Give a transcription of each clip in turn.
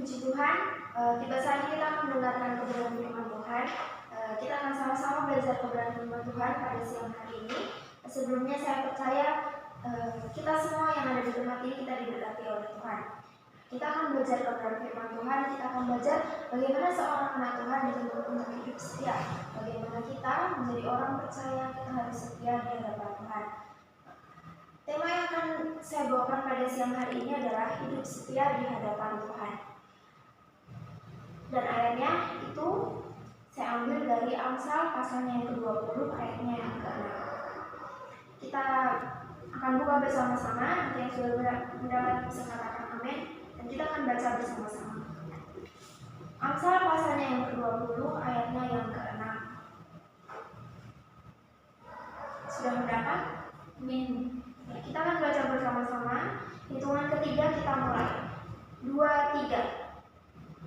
Puji Tuhan, tiba saatnya kita akan mendengarkan kebenaran firman Tuhan. Kita akan sama-sama belajar kebenaran firman Tuhan pada siang hari ini. Sebelumnya saya percaya kita semua yang ada di tempat ini kita diberkati oleh Tuhan. Kita akan belajar kebenaran firman Tuhan. Kita akan belajar bagaimana seorang anak Tuhan dituntut untuk hidup setia. Bagaimana kita menjadi orang percaya kita harus setia di hadapan Tuhan. Tema yang akan saya bawakan pada siang hari ini adalah hidup setia di hadapan Tuhan. Dan ayatnya itu saya ambil dari Amsal pasalnya yang ke-20 ayatnya yang ke-6. Kita akan buka bersama-sama, nanti yang sudah mendapat bisa katakan amin, dan kita akan baca bersama-sama. Amsal pasalnya yang ke-20 ayatnya yang ke-6. Sudah mendapat? Amin. Kita akan baca bersama-sama. Hitungan ketiga kita mulai. 2, 3.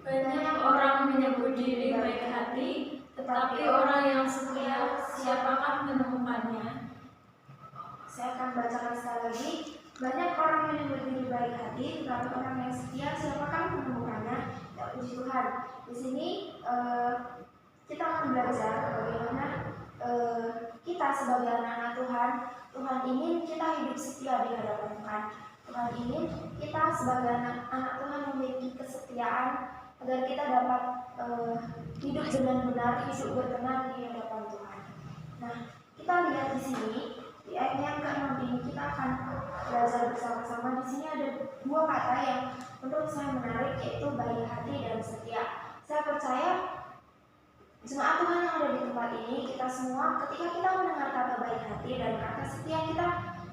Banyak orang menyebut diri baik hati, tetapi orang yang setia, siapakah menemukannya? Saya akan bacakan sekali lagi. Banyak orang menyebut diri baik hati, tetapi orang yang setia, siapakah menemukannya? Ya, puji Tuhan. Di sini kita akan belajar bagaimana kita sebagai anak-anak Tuhan, Tuhan ingin kita hidup setia di hadapan Tuhan. Tuhan ingin kita sebagai anak-anak Tuhan memiliki kesetiaan agar kita dapat hidup dengan benar, hidup berkenan di hadapan Tuhan. Nah, kita lihat di sini di ayat yang ke-6 ini kita akan belajar bersama-sama. Di sini ada dua kata yang menurut saya menarik, yaitu baik hati dan setia. Saya percaya jemaat Tuhan yang ada di tempat ini, kita semua ketika kita mendengar kata baik hati dan kata setia, kita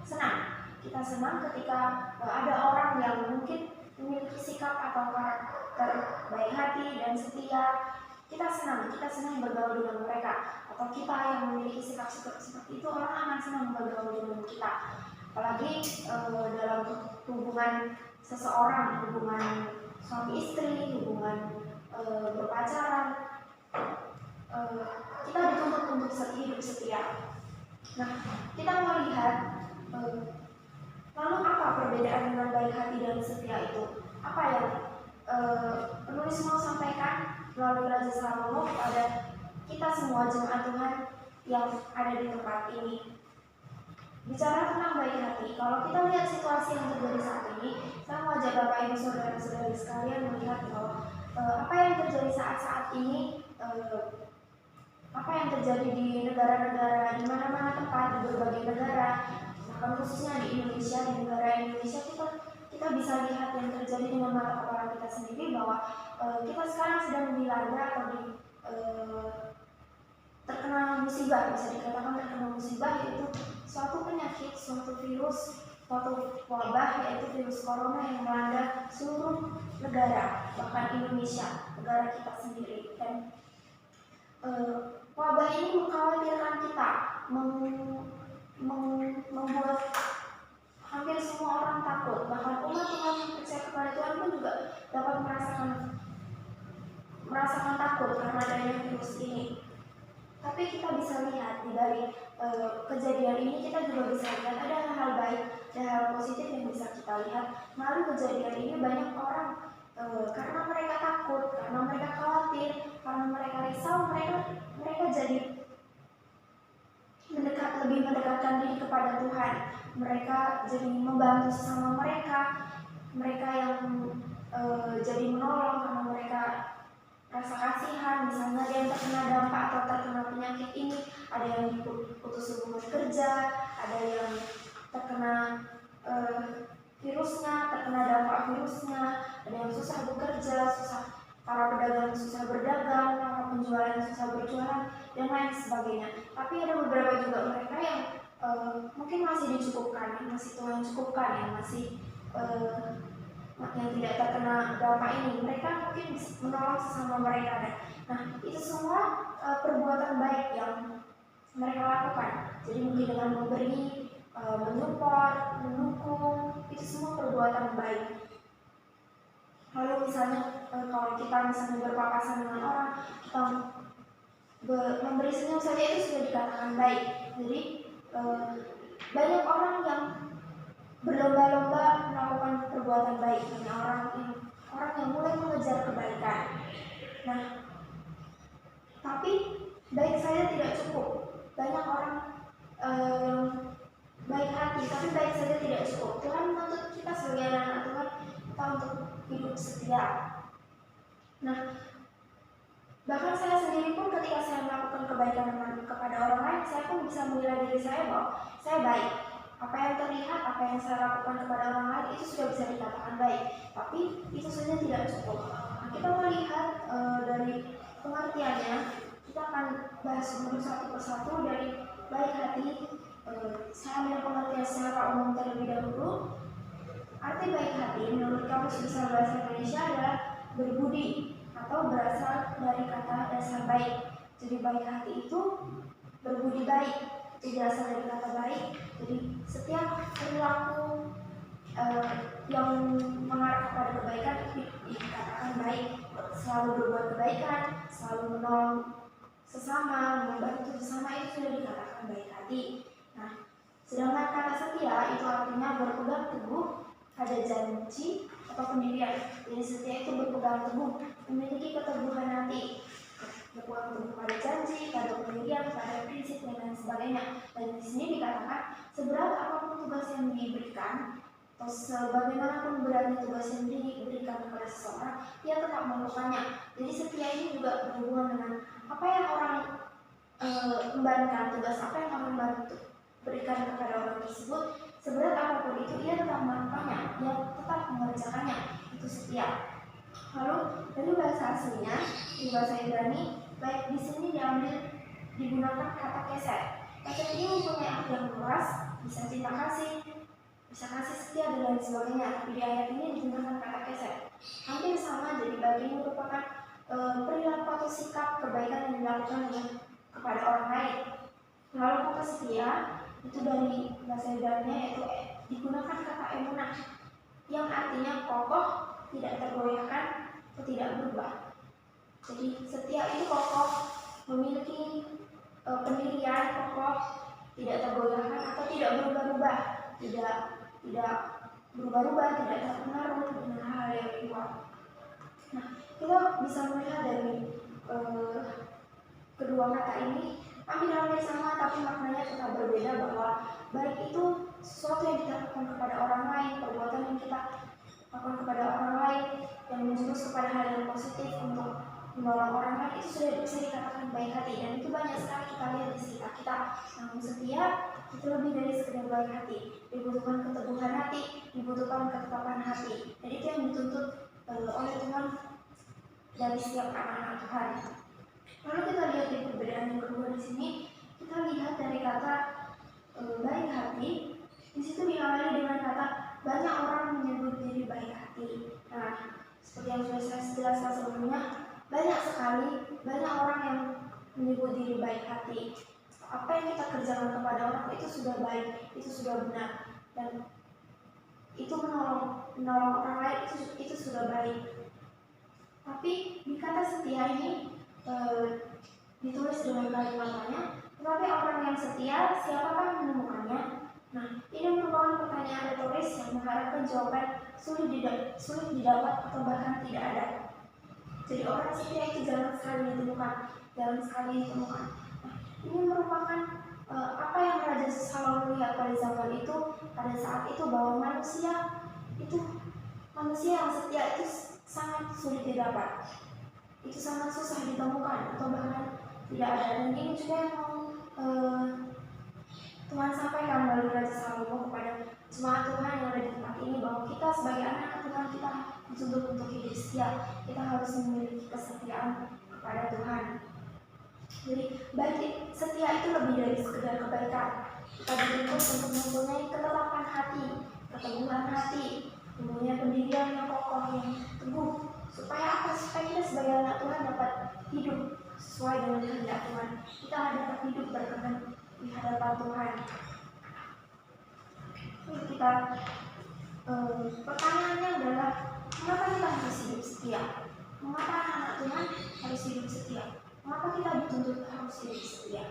senang. Kita senang ketika ada orang yang mungkin memiliki sikap atau karakter baik hati dan setia. Kita senang bergaul dengan mereka. Atau kita yang memiliki sikap seperti itu, orang akan senang bergaul dengan kita. Apalagi dalam hubungan seseorang, hubungan suami istri, hubungan berpacaran, kita dituntut untuk hidup setia. Nah, kita melihat lalu apa perbedaan dengan baik hati dan setia itu? Apa yang penulis mau sampaikan melalui Raja Salomo kepada kita semua jemaat Tuhan yang ada di tempat ini? Bicara tentang baik hati, kalau kita lihat situasi yang terjadi saat ini, saya mau ajak Bapak Ibu Saudara-saudari sekalian melihat bahwa apa yang terjadi saat ini, apa yang terjadi di negara-negara, di mana-mana tempat, di berbagai negara, bahkan khususnya di Indonesia, di negara Indonesia, kita bisa lihat yang terjadi dengan mata kepala kita sendiri bahwa kita sekarang sedang dilanda atau terkena musibah, bisa dikatakan terkena musibah, yaitu suatu penyakit, suatu virus, suatu wabah, yaitu virus corona yang melanda seluruh negara, bahkan Indonesia, negara kita sendiri. Dan wabah ini mengkhawatirkan kita, membuat hampir semua orang takut. Bahkan umat Tuhan yang percaya kepada Tuhan pun juga dapat merasakan takut karena adanya virus ini. Tapi kita bisa lihat dari kejadian ini, kita juga bisa lihat ada hal-hal baik, ada hal positif yang bisa kita lihat. Melalui kejadian ini banyak orang karena mereka takut, karena mereka khawatir, karena mereka risau, mereka jadi lebih mendekatkan diri kepada Tuhan. Mereka jadi membantu sesama mereka yang jadi menolong karena mereka rasa kasihan. Misalnya ada yang terkena dampak atau terkena penyakit ini, ada yang putus hubungan kerja, ada yang terkena virusnya, terkena dampak virusnya, ada yang susah bekerja, para pedagang susah berdagang, para penjualan susah berjualan, dan lain sebagainya. Tapi ada beberapa juga mereka yang mungkin masih dicukupkan, yang masih Tuhan cukupkan, yang masih yang tidak terkena dampak ini. Mereka mungkin menolong sesama mereka. Nah, itu semua perbuatan baik yang mereka lakukan. Jadi mungkin dengan memberi, menyupport, mendukung, itu semua perbuatan baik. Lalu misalnya kalau kita misalnya berpapasan dengan orang, kita memberi senyum saja itu sudah dikatakan baik. Jadi banyak orang yang berlomba-lomba melakukan perbuatan baik. Hanya orang yang mulai mengejar hidup setia. Nah, bahkan saya sendiri pun ketika saya melakukan kebaikan kepada orang lain, saya pun bisa menilai diri saya bahwa saya baik. Apa yang terlihat, apa yang saya lakukan kepada orang lain itu sudah bisa dikatakan baik. Tapi itu saja tidak cukup. Nah, kita melihat dari pengertiannya, kita akan bahas satu persatu dari baik hati. Saya ambil pengertian secara umum terlebih dahulu. Arti baik hati menurut Kamus Besar Bahasa Indonesia adalah berbudi atau berasal dari kata dasar baik. Jadi baik hati itu berbudi baik, itu berasal dari kata baik. Jadi setiap perilaku yang mengarah kepada kebaikan itu dikatakan baik. Selalu berbuat kebaikan, selalu menolong sesama, membantu sesama, itu sudah dikatakan baik hati. Nah, sedangkan kata setia itu artinya berpegang teguh pada janji atau pendirian. Jadi setia itu berpegang teguh, memiliki keteguhan hati, berpegang teguh pada janji, pada pendirian, pada prinsip dan lain sebagainya. Dan di sini dikatakan seberat apapun tugas yang diberikan atau sebagaimanapun beratnya tugas yang diberikan kepada seseorang, ia tetap melakukannya. Jadi setia ini juga berhubungan dengan apa yang orang membantu, tugas apa yang orang bantu berikan kepada orang tersebut. Seberat apapun itu, ia tetap melakukannya, ia tetap mengerjakannya. Itu setia. Lalu dari bahasa aslinya, di bahasa Ibrani, baik di sini digunakan kata keset. Keset ini mempunyai arti yang luas, bisa cinta kasih, bisa kasih setia dan lain sebagainya. Tapi di ayat ini digunakan kata keset. Hampir sama, jadi bagian merupakan perilaku atau sikap kebaikan yang dilakukan kepada orang lain. Lalu kata setia itu dari bahasa Ibrani yaitu digunakan kata emunah yang artinya kokoh, tidak tergoyahkan, atau tidak berubah. Jadi setia itu kokoh, memiliki pendirian kokoh, tidak tergoyahkan atau tidak berubah-ubah, tidak berubah-ubah, tidak terpengaruh dengan hal yang luar. Nah, kita bisa melihat dari kedua kata ini hampir sama, tapi maknanya tetap berbeda, bahwa baik itu sesuatu yang kita lakukan kepada orang lain, perbuatan yang kita lakukan kepada orang lain yang menjurus kepada hal yang positif untuk menolong orang lain, itu sudah bisa dikatakan baik hati. Dan itu banyak sekali kita lihat di sekitar kita. Namun setia itu lebih dari sekedar baik hati, dibutuhkan keteguhan hati, dibutuhkan ketetapan hati. Dan itu yang dituntut oleh Tuhan dari setiap anak-anak Tuhan. Lalu kita lihat di perbedaan yang kedua di sini, kita lihat dari kata baik hati. Di situ diawali dengan kata banyak orang menyebut diri baik hati. Nah, seperti yang sudah saya jelaskan sebelumnya, banyak orang yang menyebut diri baik hati. Apa yang kita kerjakan kepada orang itu sudah baik, itu sudah benar, dan itu menolong orang lain itu sudah baik. Tapi di kata setia ini ditulis dengan kalimatnya, tetapi orang yang setia, siapakah menemukannya? Nah, ini merupakan pertanyaan retoris yang mengharapkan jawaban sulit didapat atau bahkan tidak ada. Jadi orang setia itu jarang sekali ditemukan. Nah, ini merupakan apa yang Raja Salomo lihat pada zaman itu, pada saat itu, bahwa manusia yang setia itu sangat sulit didapat. Itu sangat susah ditemukan atau bahkan tidak ada. Dan ini juga yang mau Tuhan sampaikan melalui Raja Salomo kepada jemaat Tuhan yang ada di tempat ini, bahwa kita sebagai anak Tuhan, kita dituntut untuk hidup setia. Kita harus memiliki kesetiaan kepada Tuhan. Jadi baik setia itu lebih dari sekedar kebaikan. Kita dituntut untuk mempunyai ketetapan hati, keteguhan hati, mempunyai pendirian yang kokoh, yang teguh. Supaya apa? Supaya kita sebagai anak Tuhan dapat hidup sesuai dengan kehendak Tuhan. Kita dapat hidup berkenan di hadapan Tuhan. Kita pertanyaannya adalah, mengapa kita harus hidup setia? Mengapa anak Tuhan harus hidup setia? Mengapa kita dituntut harus hidup setia?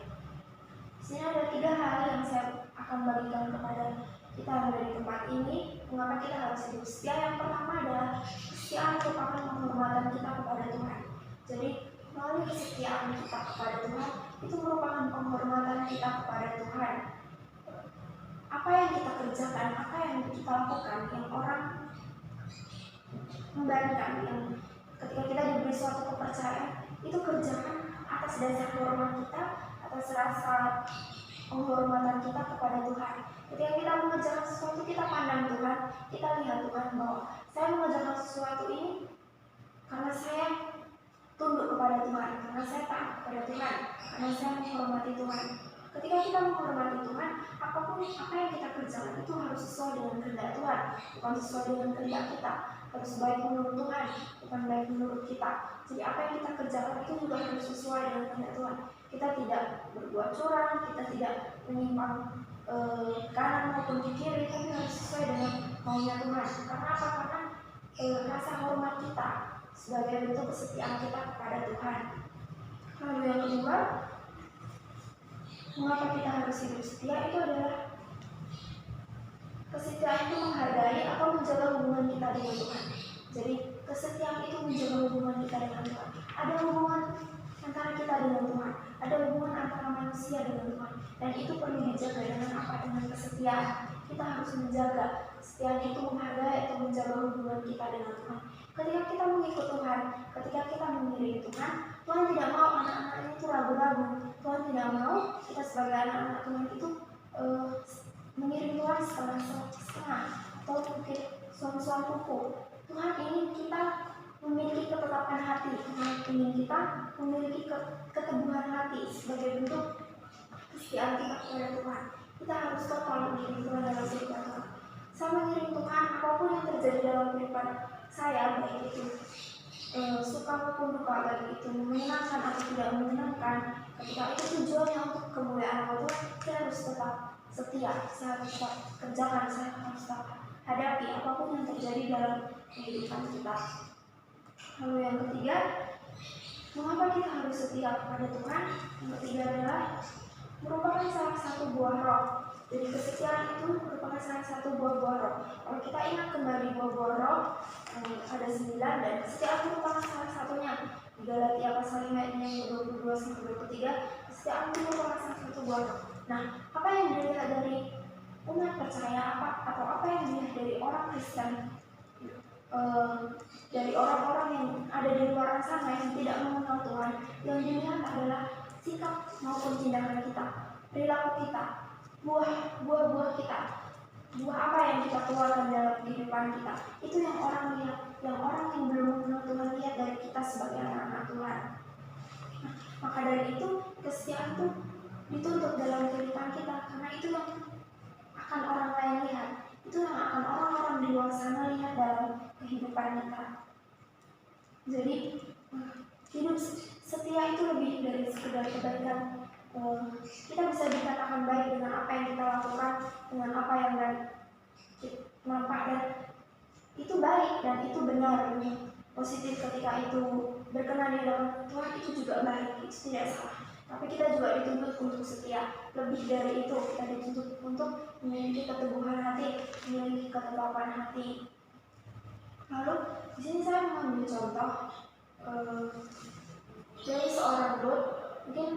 Di sini ada 3 hal yang saya akan bagikan kepada kita yang ada di tempat ini. Mengapa kita harus hidup setia? Yang pertama adalah kesetiaan merupakan penghormatan kita kepada Tuhan. Jadi melalui kesetiaan kita kepada Tuhan, itu merupakan penghormatan kita kepada Tuhan. Apa yang kita kerjakan, apa yang kita lakukan, yang orang membankan yang ketika kita diberi suatu kepercayaan itu kerjakan atas dasar hormat kita, atas rasa penghormatan kita kepada Tuhan. Ketika kita mengerjakan sesuatu, kita pandang Tuhan, kita lihat Tuhan bahwa saya mengerjakan sesuatu ini karena saya tunduk kepada Tuhan, karena saya taat kepada Tuhan, karena saya menghormati Tuhan. Ketika kita menghormati Tuhan, apapun apa yang kita kerjakan itu harus sesuai dengan kehendak Tuhan, bukan sesuai dengan kehendak kita. Harus baik menurut Tuhan, bukan baik menurut kita. Jadi apa yang kita kerjakan itu juga harus sesuai dengan kehendak Tuhan. Kita tidak berbuat curang, kita tidak menyimpang kanan maupun ke kiri, tapi harus sesuai dengan maunya Tuhan. Karena apa? Karena rasa hormat kita sebagai bentuk kesetiaan kita kepada Tuhan. Lalu yang kedua, mengapa kita harus hidup setia itu adalah kesetiaan itu menghargai atau menjaga hubungan kita dengan Tuhan. Jadi kesetiaan itu menjaga hubungan kita dengan Tuhan. Ada hubungan antara kita dengan Tuhan, ada hubungan antara manusia dengan Tuhan, dan itu perlu dijaga dengan apa? Dengan kesetiaan. Kita harus menjaga kesetiaan itu menghargai atau menjaga hubungan kita dengan Tuhan. Ketika kita mengikut Tuhan, ketika kita mengiringi Tuhan, Tuhan tidak mau anak-anaknya itu ragu-ragu. Tuhan tidak mau kita sebagai anak-anak Tuhan itu mengiring Tuhan setengah-setengah atau mungkin suam-suam kuku. Tuhan ingin kita memiliki ketetapan hati, Tuhan ingin kita memiliki keteguhan hati sebagai bentuk kesetiaan kita kepada Tuhan. Kita harus total mengiring Tuhan dalam kehidupan Tuhan. Saya mengiring Tuhan, apapun yang terjadi dalam kehidupan saya, baik itu suka maupun duka, baik itu menyenangkan atau tidak menyenangkan, ketika itu tujuannya untuk kemuliaan Allah Tuhan, saya harus tetap setia, saya harus tetap kerjakan, saya harus tetap hadapi apapun yang terjadi dalam kehidupan kita. Lalu yang ketiga, mengapa kita harus setia kepada Tuhan? Yang ketiga adalah merupakan salah satu buah roh. Jadi kesetiaan itu merupakan salah satu buah-buah roh. Kalau kita ingat kembali buah-buah roh, ada 9 dan kesetiaan merupakan salah satunya. Di Galatia pasal 5 ayat yang 22-23, kesetiaan itu merupakan salah satu buah roh. Nah, apa yang dilihat dari umat percaya atau apa yang dilihat dari orang Kristen, dari orang-orang yang ada di luar sana yang tidak mengenal Tuhan, yang dilihat adalah sikap maupun tindakan kita, perilaku kita, buah-buah kita, buah apa yang kita keluarkan dalam kehidupan kita. Itu yang orang lihat, yang orang yang belum mengenal Tuhan lihat dari kita sebagai anak-anak Tuhan. Nah, maka dari itu kesetiaan itu dituntut dalam kehidupan kita, karena itu yang akan orang lain lihat, itu yang akan orang-orang di luar sana lihat dalam kehidupan kita. Jadi hidup setia itu lebih dari sekedar kebaikan. Kita bisa dikatakan baik dengan apa yang kita lakukan, dengan apa yang nampak, dan itu baik dan itu benar, positif. Ketika itu berkenan di dalam Tuhan, itu juga baik, itu tidak salah. Tapi kita juga dituntut untuk setia. Lebih dari itu, kita dituntut untuk memiliki keteguhan hati, memiliki ketetapan hati. Lalu di sini saya mengambil contoh dari seorang Lut. Mungkin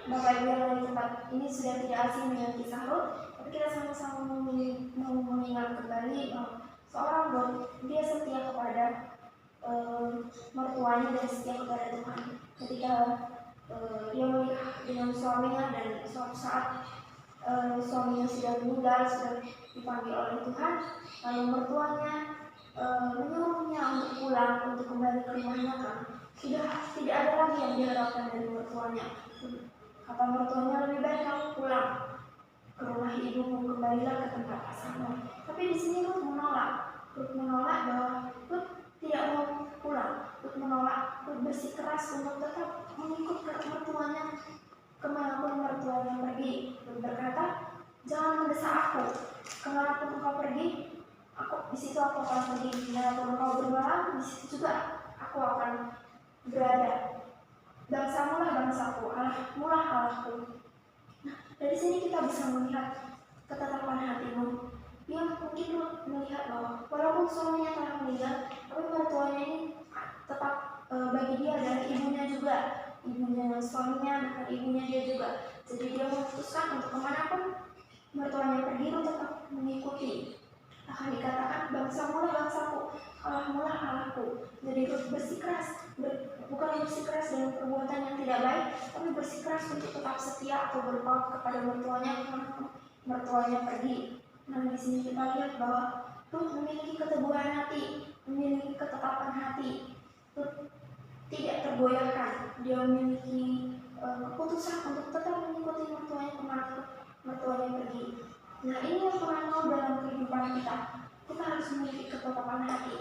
Bapak Ibu yang ada di tempat ini sudah tidak asing dengan kisah Lut, tapi kita sama-sama mengingat kembali bahwa seorang Lut, dia setia kepada mertuanya dan setia kepada Tuhan. Ketika dia menikah dengan suaminya dan suatu saat suaminya sudah meninggal, sudah dipanggil oleh Tuhan, lalu mertuanya menyuruhnya untuk pulang, untuk kembali ke rumahnya, kan sudah tidak ada lagi yang diharapkan dari mertuanya. Kata mertuanya, lebih baik kamu pulang ke rumah ibumu, kembalilah ke tempat asalmu. Tapi di sini Lut menolak bahwa Lut tidak mau pulang. Lut menolak, Lut bersikeras untuk tetap mengikut mertuanya kemanapun mertuanya pergi. Lut berkata, jangan mendesak aku, kemanapun engkau pergi, di situ aku akan pergi. Kemanapun engkau bermalam, di situ juga aku akan berada. Bangsamu lah bangsaku, Allahmu lah Allahku. Nah, dari sini kita bisa melihat ketetapan hatimu. Dia mungkin melihat bahwa walaupun suaminya telah meninggal, tapi mertuanya ini tetap bagi dia adalah ibunya juga, ibunya suaminya, bukan ibunya dia juga. Jadi dia memutuskan untuk kemanapun mertuanya pergi, tetap mengikuti. Akan dikatakan bangsamu lah bangsaku, Allahmu lah aku. Jadi bersikeras, bukan bersikeras dengan perbuatan yang tidak baik, tapi bersikeras untuk tetap setia atau berpaut kepada mertuanya karena mertuanya pergi. Nah, di sini kita lihat bahwa Ruth memiliki keteguhan hati, memiliki ketetapan hati, Ruth tidak tergoyahkan. Dia memiliki keputusan untuk tetap mengikuti mertuanya kemana mertuanya pergi. Nah, ini yang Tuhan mau dalam kehidupan kita. Kita harus memiliki ketetapan hati.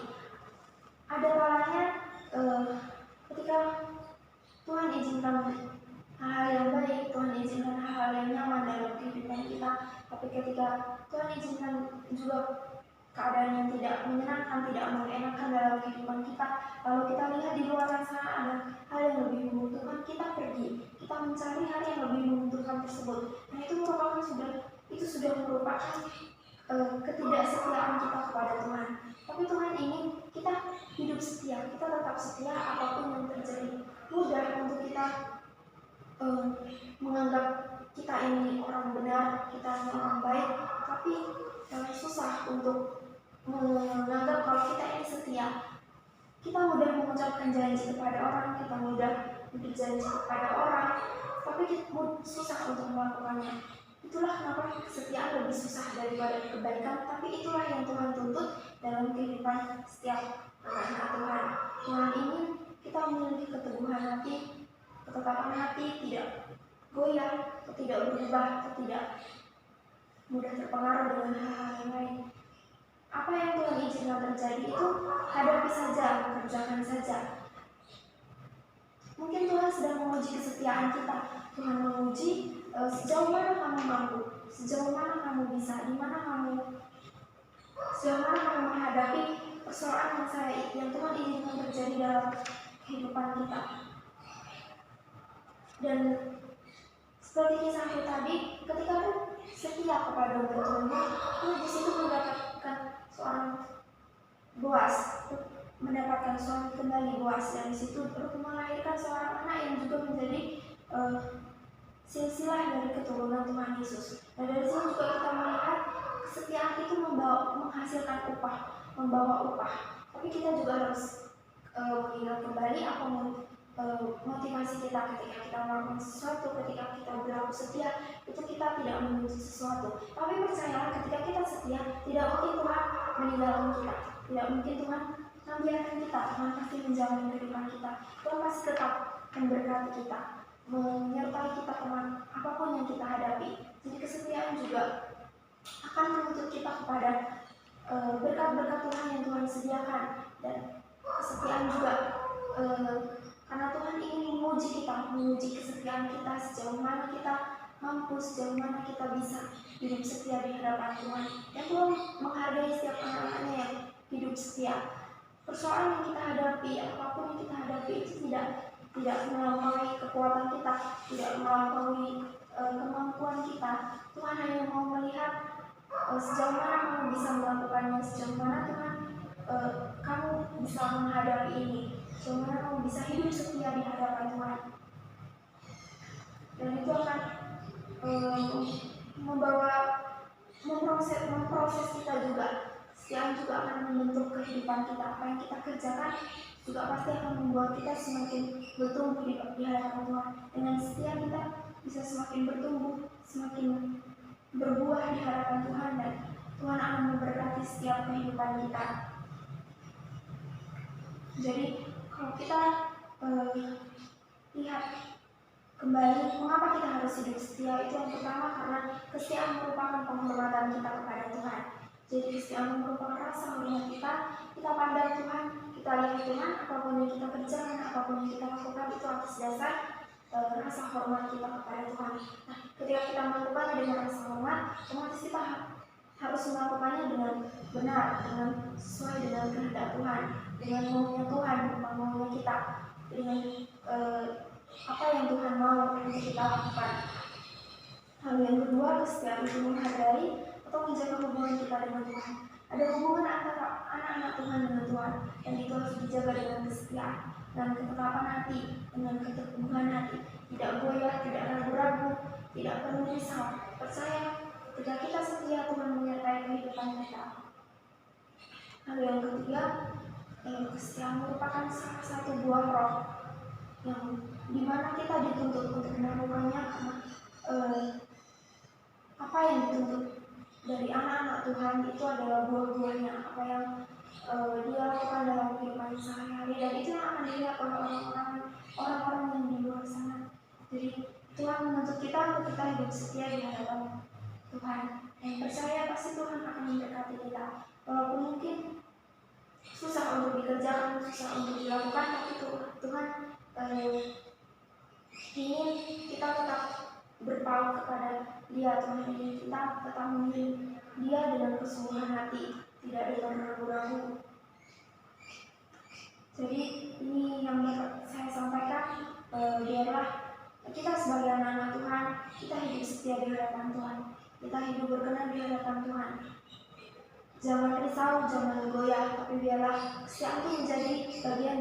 Ada kalanya ketika Tuhan izinkan hal-hal yang baik, Tuhan izinkan hal-hal yang nyaman dalam kehidupan kita. Tapi ketika Tuhan izinkan juga keadaan yang tidak menyenangkan, tidak mengenakan dalam kehidupan kita, kalau kita lihat di luar sana ada hal yang lebih menguntungkan, kita pergi, kita mencari hal yang lebih menguntungkan tersebut. Nah, itu sudah merupakan ketidaksetiaan kita kepada Tuhan. Tapi Tuhan ingin kita hidup setia, kita tetap setia apapun yang terjadi. Mudah untuk kita menganggap kita ini orang benar, kita ini orang baik, tapi susah untuk menganggap kalau kita ini setia. Kita mudah mengucapkan janji kepada orang, kita mudah berjanji kepada orang, tapi kita susah untuk melakukannya. Itulah kenapa kesetiaan lebih susah daripada kebaikan, tapi itulah yang Tuhan tuntut dalam kehidupan setiap anak-anak Tuhan. Tuhan ingin kita memiliki keteguhan hati, ketetapan hati, tidak goyah, tidak berubah, tidak mudah terpengaruh dengan hal-hal yang lain. Apa yang Tuhan izinkan terjadi itu hadapi saja, kerjakan saja. Mungkin Tuhan sedang menguji kesetiaan kita. Tuhan menguji sejauh mana kamu mampu, sejauh mana kamu bisa, sejauh mana kamu menghadapi persoalan yang Tuhan izinkan terjadi dalam kehidupan kita. Dan seperti kisah aku tadi, ketika aku setia kepada mertuanya, aku di situ mendapatkan seorang Boas, mendapatkan suami kembali Boas. Dari situ Ruth melahirkan seorang anak yang juga menjadi silsilah dari keturunan Tuhan Yesus. Dan dari sini juga kita melihat kesetiaan itu menghasilkan membawa upah. Tapi kita juga harus mengingat kembali apa motivasi kita ketika kita melakukan sesuatu, ketika kita berlaku setia, itu kita tidak menuntut sesuatu. Tapi percayalah, ketika kita setia, tidak mungkin Tuhan meninggalkan kita, tidak mungkin Tuhan membiarkan kita. Tuhan pasti menjamin kehidupan kita. Tuhan pasti tetap memberkati kita, menyertai kita teman apapun yang kita hadapi. Jadi kesetiaan juga akan menuntut kita kepada berkat-berkat Tuhan yang Tuhan sediakan. Dan kesetiaan juga karena Tuhan ingin menguji kesetiaan kita, sejauh mana kita mampu, sejauh mana kita bisa hidup setia di hadapan Tuhan. Dan Tuhan menghargai setiap anak-anaknya yang hidup setia. Persoalan yang kita hadapi, apapun yang kita hadapi itu tidak melampaui kekuatan kita, tidak melampaui kemampuan kita. Tuhan hanya mau melihat sejauh mana kamu bisa melakukannya, sejauh mana Tuhan kamu bisa menghadapi ini, sejauh mana kamu bisa hidup setia di hadapan Tuhan. Dan itu akan memproses kita juga. Kesetiaan juga akan membentuk kehidupan kita. Apa yang kita kerjakan juga pasti akan membuat kita semakin bertumbuh di hadapan Tuhan. Dengan setia kita bisa semakin bertumbuh, semakin berbuah di hadapan Tuhan, dan Tuhan akan memberkati setiap kehidupan kita. Jadi kalau kita lihat kembali mengapa kita harus hidup setia, itu yang pertama karena kesetiaan merupakan penghormatan kita kepada Tuhan. Jadi kesetiaan merupakan rasa hormat kita pandang Tuhan, kita lihat Tuhan, apapun yang kita kerjakan, apapun yang kita lakukan itu atas dasar rasa hormat kita kepada Tuhan. Nah, ketika kita melakukannya dengan rasa hormat, otomatis kita harus melakukannya dengan benar, dengan sesuai dengan kehendak Tuhan, dengan maunya Tuhan, bukan maunya kita, dengan apa yang Tuhan mau untuk kita lakukan. Hal yang kedua, kesetiaan itu menghargai atau menjaga hubungan kita dengan Tuhan. Ada hubungan antara anak-anak Tuhan dengan Tuhan, dan itu harus dijaga dengan kesetiaan, dengan ketetapan hati, dengan keteguhan hati, tidak goyah, tidak ragu-ragu, tidak perlu risau. Percaya, ketika kita setia, Tuhan menyertai kehidupan kita. Hal yang ketiga, kesetiaan merupakan salah satu buah roh yang dimana kita dituntut untuk melakukannya karena apa yang dituntut dari anak-anak Tuhan itu adalah buah-buahnya, apa yang dia lakukan dalam kehidupan sehari-hari, dan itu yang akan dilihat oleh orang-orang yang di luar sana. Jadi Tuhan menuntut kita untuk kita hidup setia di hadapan Tuhan, dan percaya pasti Tuhan akan memberkati kita. Walaupun mungkin susah untuk dikerjakan, susah untuk dilakukan, tapi Tuhan ingin kita tetap berpaut kepada Dia. Tuhan ingin kita tetap memilih Dia dengan kesungguhan hati, tidak dengan ragu-ragu. Jadi ini yang saya sampaikan, biarlah kita sebagai anak-anak Tuhan, kita hidup setia di hadapan Tuhan, kita hidup berkenan di hadapan Tuhan. Jangan risau, jangan goyah, tapi biarlah kesetiaan itu menjadi bagian